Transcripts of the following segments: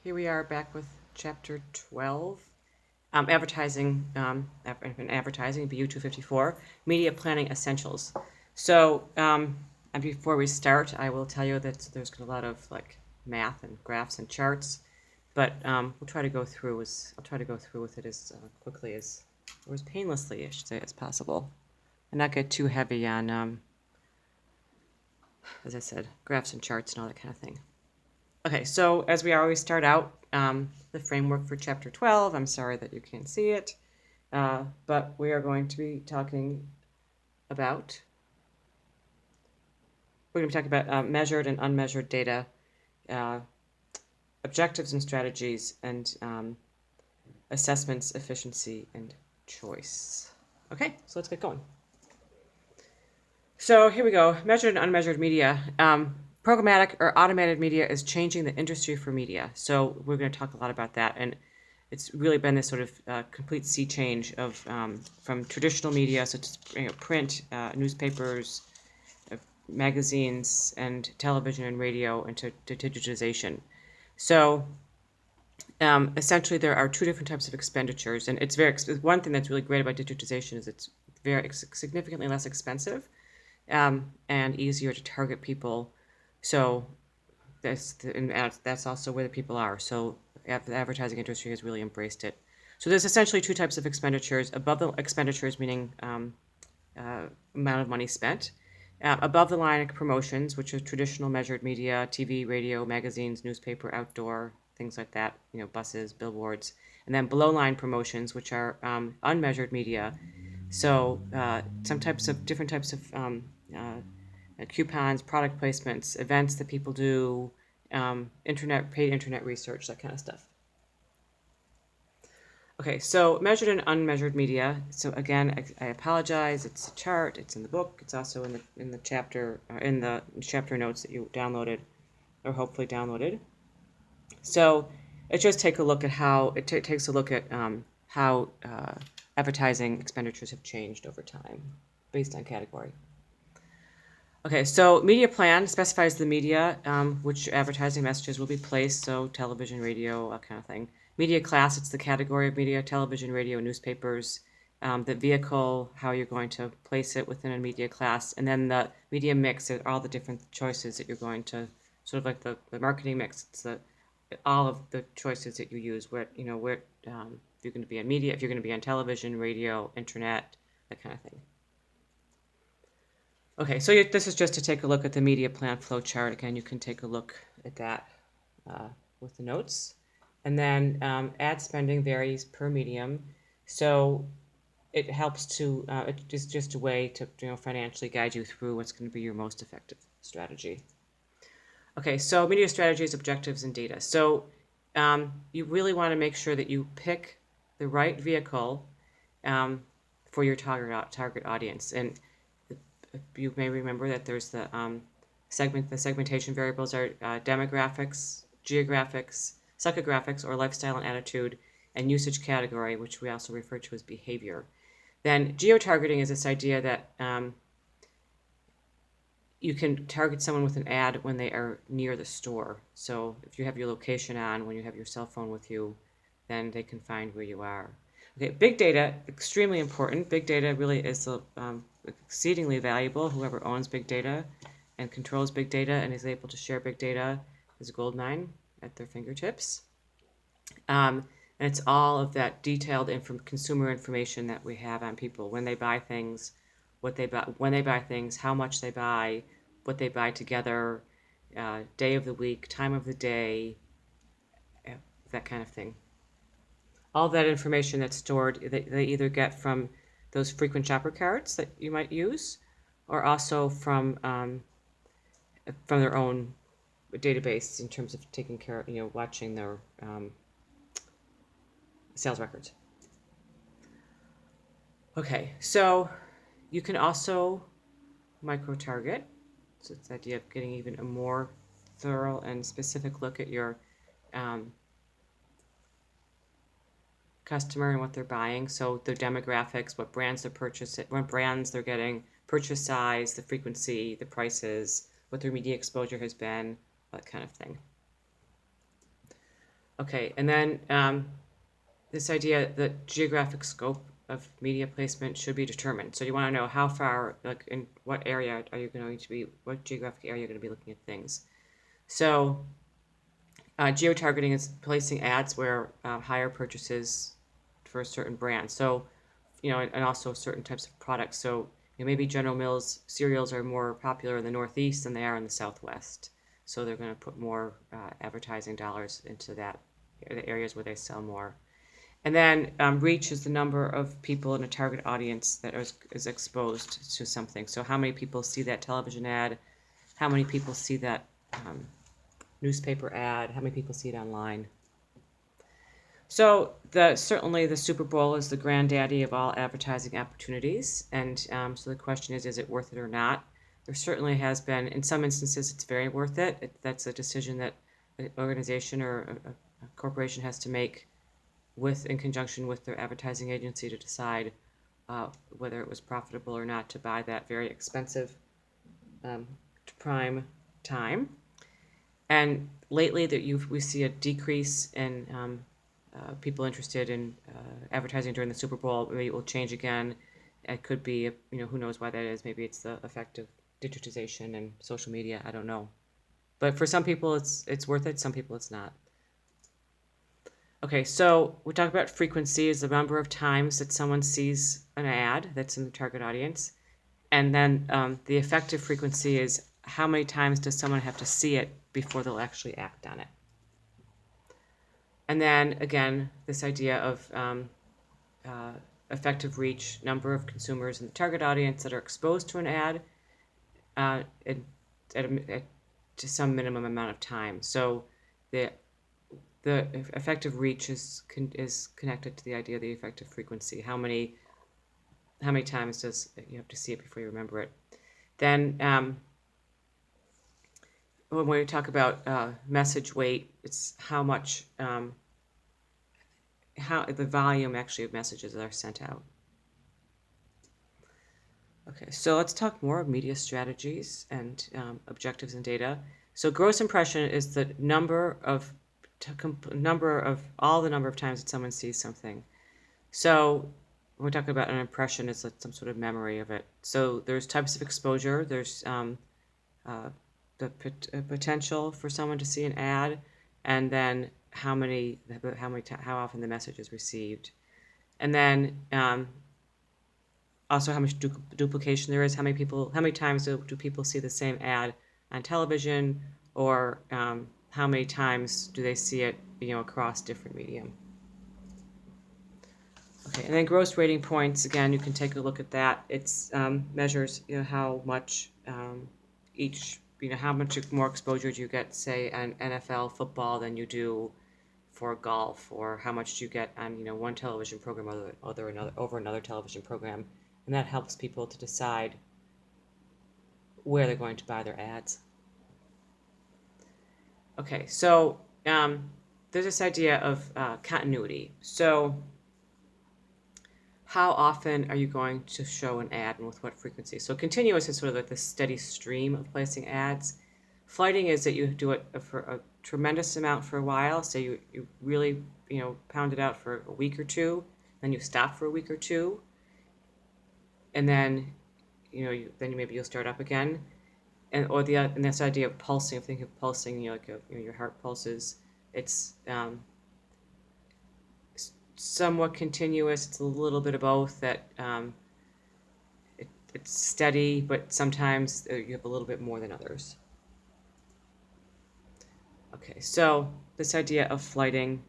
Here we are back with Chapter 12, Advertising, Advertising, BU 254, Media Planning Essentials. So, and before we start, I will tell you that there's a lot of math and graphs and charts, but we'll try to go through I'll try to go through with it as quickly as, or as painlessly, I should say, as possible, and not get too heavy on, as I said, graphs and charts and all that kind of thing. Okay, so as we always start out, the framework for Chapter 12, I'm sorry that you can't see it, but we are going to be talking about, measured and unmeasured data, objectives and strategies, and assessments, efficiency, and choice. Okay, so let's get going. So here we go, measured and unmeasured media. Programmatic or automated media is changing the industry for media. So we're going to talk a lot about that. And it's really been this sort of complete sea change of from traditional media, such as print, newspapers, magazines, and television and radio, into digitization. So essentially, there are two different types of expenditures. And it's one thing that's really great about digitization is it's very significantly less expensive and easier to target people. So that's also where the people are. So the advertising industry has really embraced it. So there's essentially two types of expenditures. Above the expenditures, meaning amount of money spent. Above the line promotions, which are traditional measured media, TV, radio, magazines, newspaper, outdoor, things like that, buses, billboards. And then below line promotions, which are unmeasured media. So different types of coupons, product placements, events that people do, paid internet research, that kind of stuff. Okay, so measured and unmeasured media. So again, I apologize. It's a chart. It's in the book. It's also in the chapter notes that you downloaded, or hopefully downloaded. So it just takes a look at how advertising expenditures have changed over time based on category. Okay, so media plan specifies the media which advertising messages will be placed, so television, radio, that kind of thing. Media class, it's the category of media, television, radio, newspapers. The vehicle, how you're going to place it within a media class. And then the media mix are all the different choices that you're going to, sort of like the marketing mix. It's all of the choices that you use, if you're going to be on media, if you're going to be on television, radio, internet, that kind of thing. Okay, so this is just to take a look at the media plan flow chart. Again, you can take a look at that with the notes. And then ad spending varies per medium. So it helps to, it is just a way to financially guide you through what's going to be your most effective strategy. Okay, so media strategies, objectives, and data. So you really want to make sure that you pick the right vehicle for your target audience. And you may remember that there's the segmentation variables are demographics, geographics, psychographics, or lifestyle and attitude, and usage category, which we also refer to as behavior. Then geo-targeting is this idea that you can target someone with an ad when they are near the store. So if you have your location on, when you have your cell phone with you, then they can find where you are. Okay, big data, extremely important. Big data really is exceedingly valuable. Whoever owns big data and controls big data and is able to share big data is a gold mine at their fingertips. And it's all of that detailed consumer information that we have on people when they buy things, what they buy, when they buy things, how much they buy, what they buy together, day of the week, time of the day, that kind of thing. All that information that's stored, they either get from those frequent shopper cards that you might use, or also from their own database in terms of taking care of, watching their sales records. Okay, so you can also micro-target. So it's the idea of getting even a more thorough and specific look at your customer and what they're buying. So their demographics, what brands they're purchasing, what brands they're getting, purchase size, the frequency, the prices, what their media exposure has been, that kind of thing. Okay, and then this idea that geographic scope of media placement should be determined. So you want to know how far, like in what area are you going to be, what geographic area you're going to be looking at things. So geotargeting is placing ads where higher purchases for a certain brand. So, and also certain types of products. So, maybe General Mills cereals are more popular in the Northeast than they are in the Southwest. So they're going to put more advertising dollars into the areas where they sell more. And then reach is the number of people in a target audience that is exposed to something. So how many people see that television ad? How many people see that newspaper ad? How many people see it online? So certainly the Super Bowl is the granddaddy of all advertising opportunities. And so the question is it worth it or not? There certainly has been, in some instances, it's very worth it. That's a decision that an organization or a corporation has to make in conjunction with their advertising agency to decide whether it was profitable or not to buy that very expensive prime time. And lately, we see a decrease in people interested in advertising during the Super Bowl. Maybe it will change again. It could be, who knows why that is. Maybe it's the effect of digitization and social media. I don't know. But for some people, it's worth it. Some people, it's not. Okay, so we talk about frequency is the number of times that someone sees an ad that's in the target audience. And then the effective frequency is how many times does someone have to see it before they'll actually act on it. And then, again, this idea of effective reach, number of consumers in the target audience that are exposed to an ad to some minimum amount of time. So the effective reach is connected to the idea of the effective frequency. How many times does you have to see it before you remember it? Then when we talk about message weight, it's how much how the volume actually of messages that are sent out. Okay, so let's talk more of media strategies and objectives and data. So gross impression is the number of all the number of times that someone sees something. So when we're talking about an impression, it's some sort of memory of it. So there's types of exposure. There's the potential for someone to see an ad, and then how often the message is received, and then also how much duplication there is. How many times do people see the same ad on television, or how many times do they see it, across different medium? Okay, and then gross rating points. Again, you can take a look at that. It's measures, how much each, how much more exposure do you get, say, on NFL football than you do for golf, or how much do you get on, one television program over another television program, and that helps people to decide where they're going to buy their ads. Okay, so there's this idea of continuity. So how often are you going to show an ad and with what frequency? So continuous is sort of like the steady stream of placing ads. Flighting is that you do it for a tremendous amount for a while. So you really, pound it out for a week or two, then you stop for a week or two, and then, maybe you'll start up again. And this idea of pulsing, think of pulsing, your heart pulses. It's somewhat continuous. It's a little bit of both. That it's steady, but sometimes you have a little bit more than others. Okay, so this idea of flighting,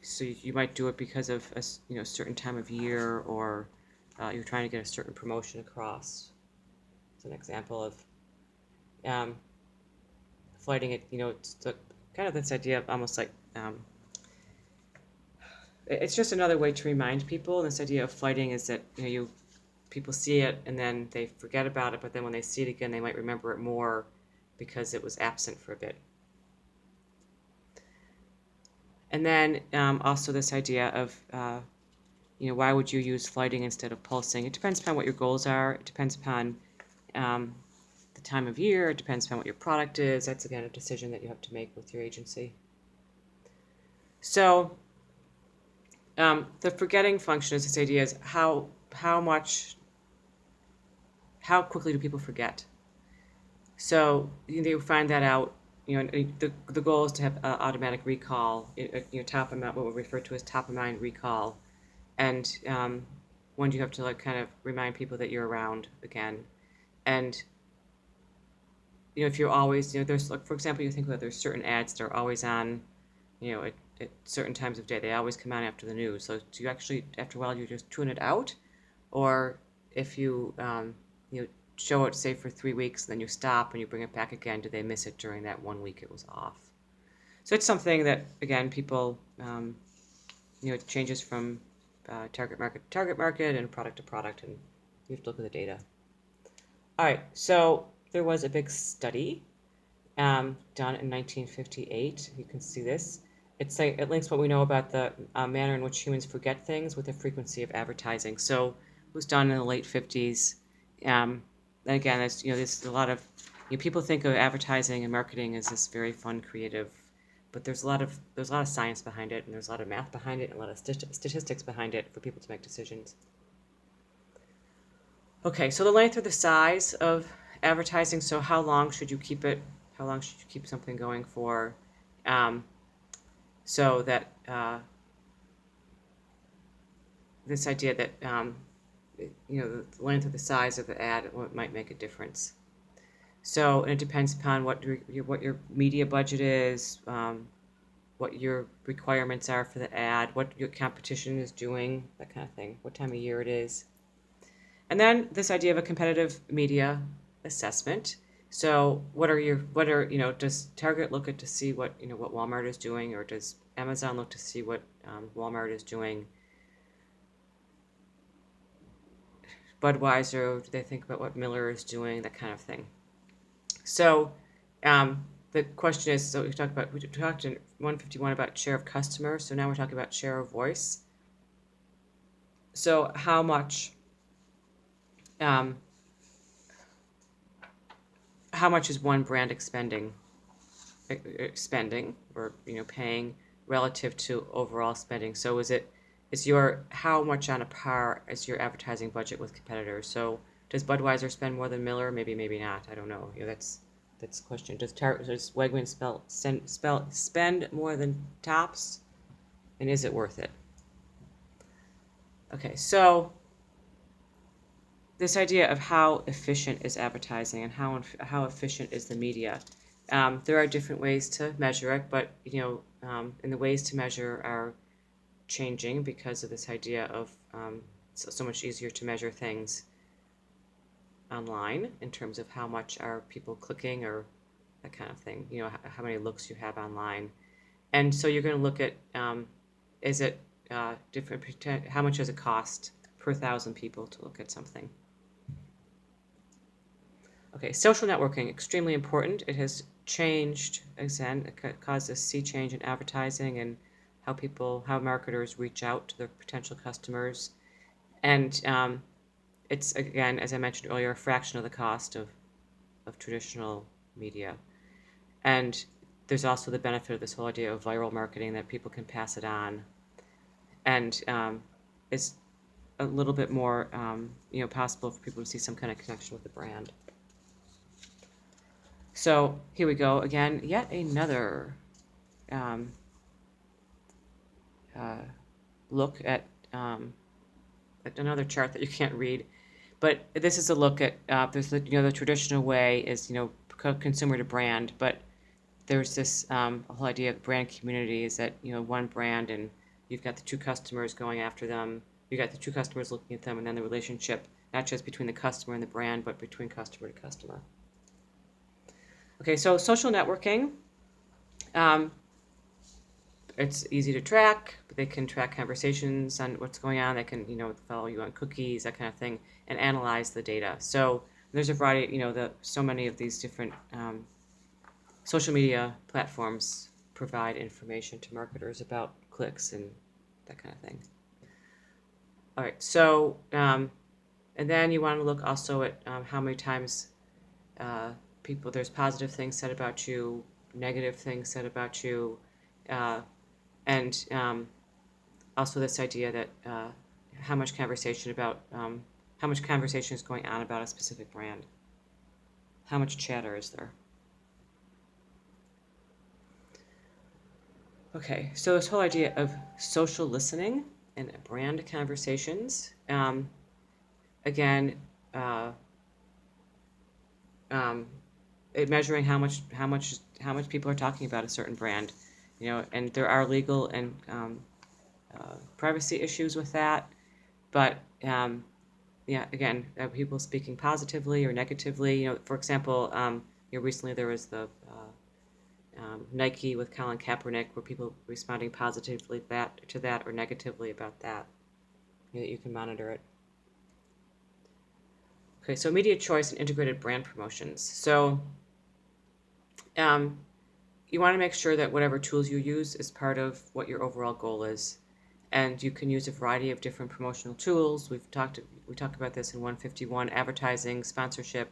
so you might do it because of a certain time of year, or you're trying to get a certain promotion across. It's an example of flighting it. It's kind of this idea of almost like it's just another way to remind people. This idea of flighting is that people see it and then they forget about it, but then when they see it again, they might remember it more because it was absent for a bit. And then also this idea of why would you use flighting instead of pulsing? It depends upon what your goals are. It depends upon the time of year. It depends on what your product is. That's, again, a decision that you have to make with your agency. So the forgetting function is this idea is how quickly do people forget? So you find that out. The goal is to have automatic recall. Top of mind, what we refer to as top of mind recall, and when you have to like kind of remind people that you're around again, and if you're always there's like, for example, you think about there's certain ads that are always on, at certain times of day. They always come on after the news. So do you actually, after a while, you just tune it out, or if you show it, say, for 3 weeks, then you stop and you bring it back again, do they miss it during that 1 week it was off? So it's something that, again, people, it changes from target market to target market and product to product, and you have to look at the data. All right, so there was a big study done in 1958. You can see this. It links what we know about the manner in which humans forget things with the frequency of advertising. So it was done in the late 50s. And again, there's a lot of people think of advertising and marketing as this very fun, creative, but there's a lot of science behind it, and there's a lot of math behind it, and a lot of statistics behind it for people to make decisions. Okay, so the length or the size of advertising. So how long should you keep it? How long should you keep something going for? So that this idea that the length or the size of the ad might make a difference. So, and it depends upon what your media budget is, what your requirements are for the ad, what your competition is doing, that kind of thing, what time of year it is. And then this idea of a competitive media assessment. So does Target look at to see what Walmart is doing, or does Amazon look to see what Walmart is doing? Budweiser, do they think about what Miller is doing, that kind of thing? So the question is, so we talked in 151 about share of customer, so now we're talking about share of voice. So how much is one brand expending or paying relative to overall spending? So how much on a par is your advertising budget with competitors? So does Budweiser spend more than Miller? Maybe not. I don't know. That's the question. Does Wegmans spend more than Tops, and is it worth it? Okay, so this idea of how efficient is advertising and how efficient is the media. There are different ways to measure it, but and the ways to measure are changing because of this idea of so much easier to measure things online in terms of how much are people clicking or that kind of thing. How many looks you have online, and so you're going to look at is it different? How much does it cost per 1,000 people to look at something? Okay, social networking, extremely important. It has changed, again, it caused a sea change in advertising and how marketers reach out to their potential customers. And it's, again, as I mentioned earlier, a fraction of the cost of traditional media. And there's also the benefit of this whole idea of viral marketing, that people can pass it on. And it's a little bit more, possible for people to see some kind of connection with the brand. So here we go again, yet another look at another chart that you can't read, but this is a look at there's the traditional way is consumer to brand, but there's this whole idea of brand community is that one brand and you've got the two customers going after them, you got the two customers looking at them, and then the relationship not just between the customer and the brand, but between customer to customer. Okay, so social networking, it's easy to track, but they can track conversations on what's going on. They can, follow you on cookies, that kind of thing, and analyze the data. So there's a variety, so many of these different social media platforms provide information to marketers about clicks and that kind of thing. All right, so, and then you want to look also at how many times there's positive things said about you, negative things said about you, and also this idea that how much conversation is going on about a specific brand. How much chatter is there? Okay, so this whole idea of social listening and brand conversations, again, measuring how much people are talking about a certain brand, and there are legal and privacy issues with that, but yeah, again, people speaking positively or negatively. For example, recently there was the Nike with Colin Kaepernick, where people responding positively to that or negatively about that. You can monitor it. Okay, so media choice and integrated brand promotions. So you want to make sure that whatever tools you use is part of what your overall goal is. And you can use a variety of different promotional tools. We talked about this in 151: advertising, sponsorship,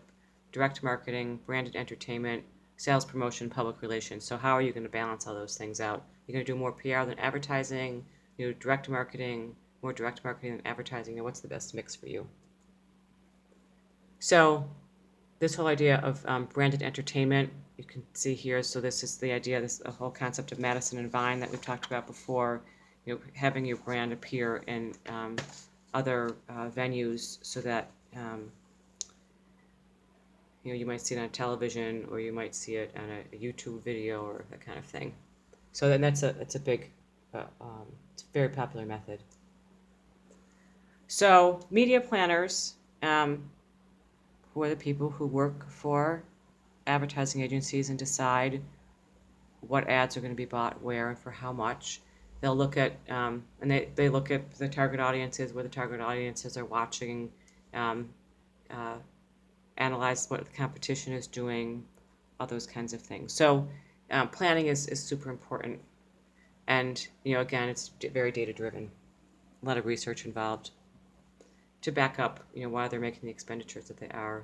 direct marketing, branded entertainment, sales promotion, public relations. So how are you going to balance all those things out? You're going to do more PR than advertising, direct marketing, more direct marketing than advertising. What's the best mix for you? So this whole idea of branded entertainment, you can see here. So this is the idea, this whole concept of Madison and Vine that we've talked about before. Having your brand appear in other venues so that you might see it on television, or you might see it on a YouTube video or that kind of thing. So then it's a big, it's a very popular method. So media planners, who are the people who work for advertising agencies and decide what ads are going to be bought where and for how much. They'll look at, and they look at the target audiences, where the target audiences are watching, analyze what the competition is doing, all those kinds of things. So planning is super important. And, again, it's very data driven. A lot of research involved to back up, why they're making the expenditures that they are.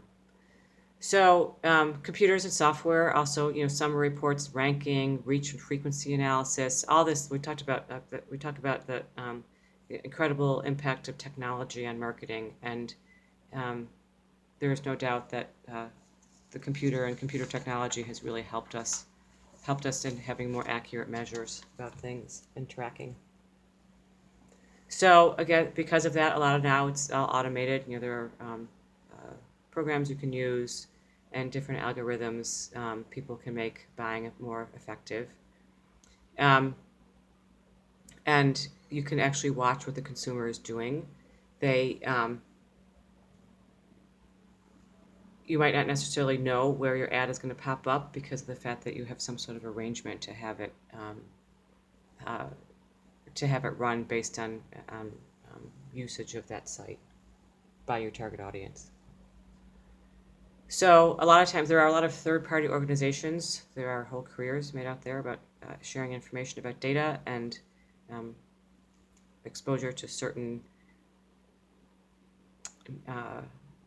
So computers and software, also, summary reports, ranking, reach and frequency analysis, all this we talked about. The incredible impact of technology on marketing, and there is no doubt that the computer and computer technology has really helped us in having more accurate measures about things and tracking. So again, because of that, a lot of now it's all automated. There are programs you can use and different algorithms people can make buying more effective. And you can actually watch what the consumer is doing. You might not necessarily know where your ad is going to pop up because of the fact that you have some sort of arrangement to have it run based on usage of that site by your target audience. So a lot of times there are a lot of third-party organizations. There are whole careers made out there about sharing information about data and exposure to certain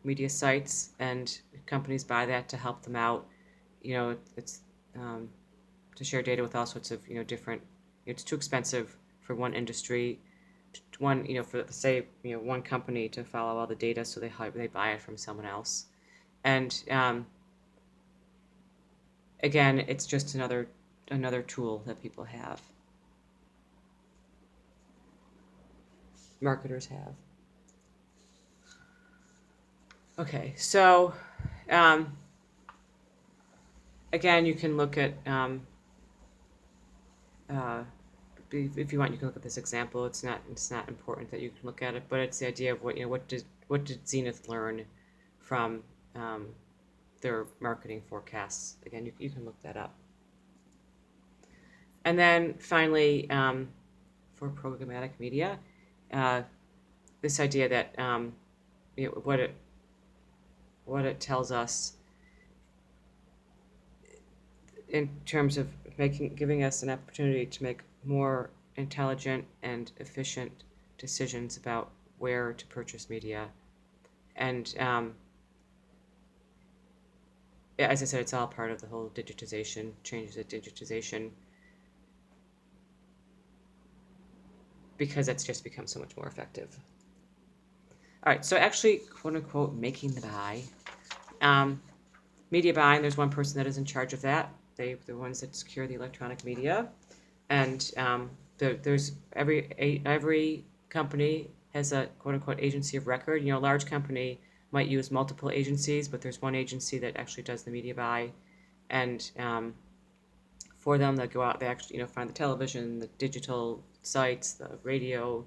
media sites, and companies buy that to help them out. It's to share data with all sorts of different. It's too expensive for one industry, one company to follow all the data, so they buy it from someone else. And again, it's just another tool that people have. Marketers have. Okay, so again, you can look at if you want, you can look at this example. It's not important that you can look at it, but it's the idea of what did Zenith learn from their marketing forecasts. Again, you can look that up. And then finally, for programmatic media, this idea that what it tells us in terms of giving us an opportunity to make more intelligent and efficient decisions about where to purchase media, and as I said, it's all part of the whole digitization, changes of digitization, because it's just become so much more effective. All right, so actually, quote unquote, making the buy. Media buying, there's one person that is in charge of that. They're the ones that secure the electronic media. And there's every company has a quote unquote agency of record. A large company might use multiple agencies, but there's one agency that actually does the media buy. And for them, they go out, they actually find the television, the digital sites, the radio,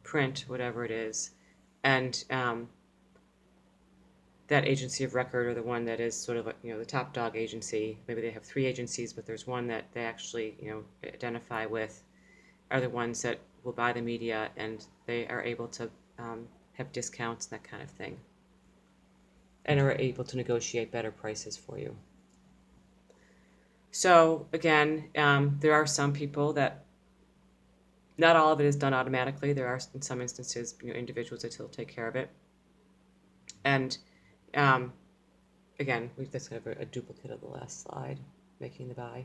print, whatever it is. And that agency of record, or the one that is sort of the top dog agency, maybe they have 3 agencies, but there's one that they actually identify with, are the ones that will buy the media, and they are able to have discounts and that kind of thing, and are able to negotiate better prices for you. So again, there are some people that not all of it is done automatically. There are, in some instances, individuals that still take care of it. And again, that's kind of a duplicate of the last slide, making the buy.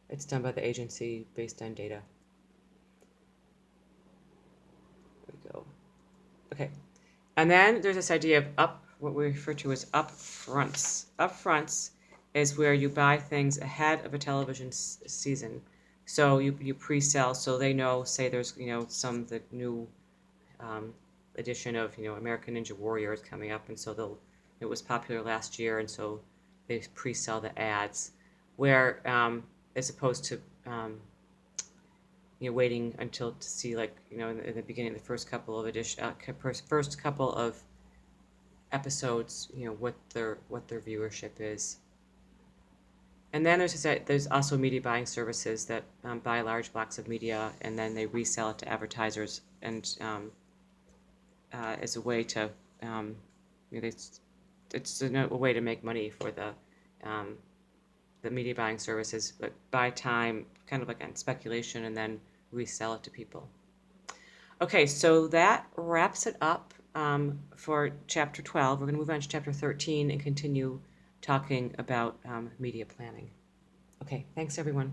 It's done by the agency based on data. There we go. Okay. And then there's this idea of what we refer to as upfronts. Upfronts is where you buy things ahead of a television season. So you pre-sell, so they know, say there's the new edition of American Ninja Warrior is coming up, and so it was popular last year, and so they pre-sell the ads, where as opposed to waiting until to see, like in the beginning, the first couple of episodes, what their viewership is. And then there's also media buying services that buy large blocks of media, and then they resell it to advertisers, and as a way to it's a way to make money for the media buying services, but buy time, kind of like on speculation, and then resell it to people. Okay, so that wraps it up for Chapter 12. We're going to move on to Chapter 13 and continue talking about media planning. Okay, thanks everyone.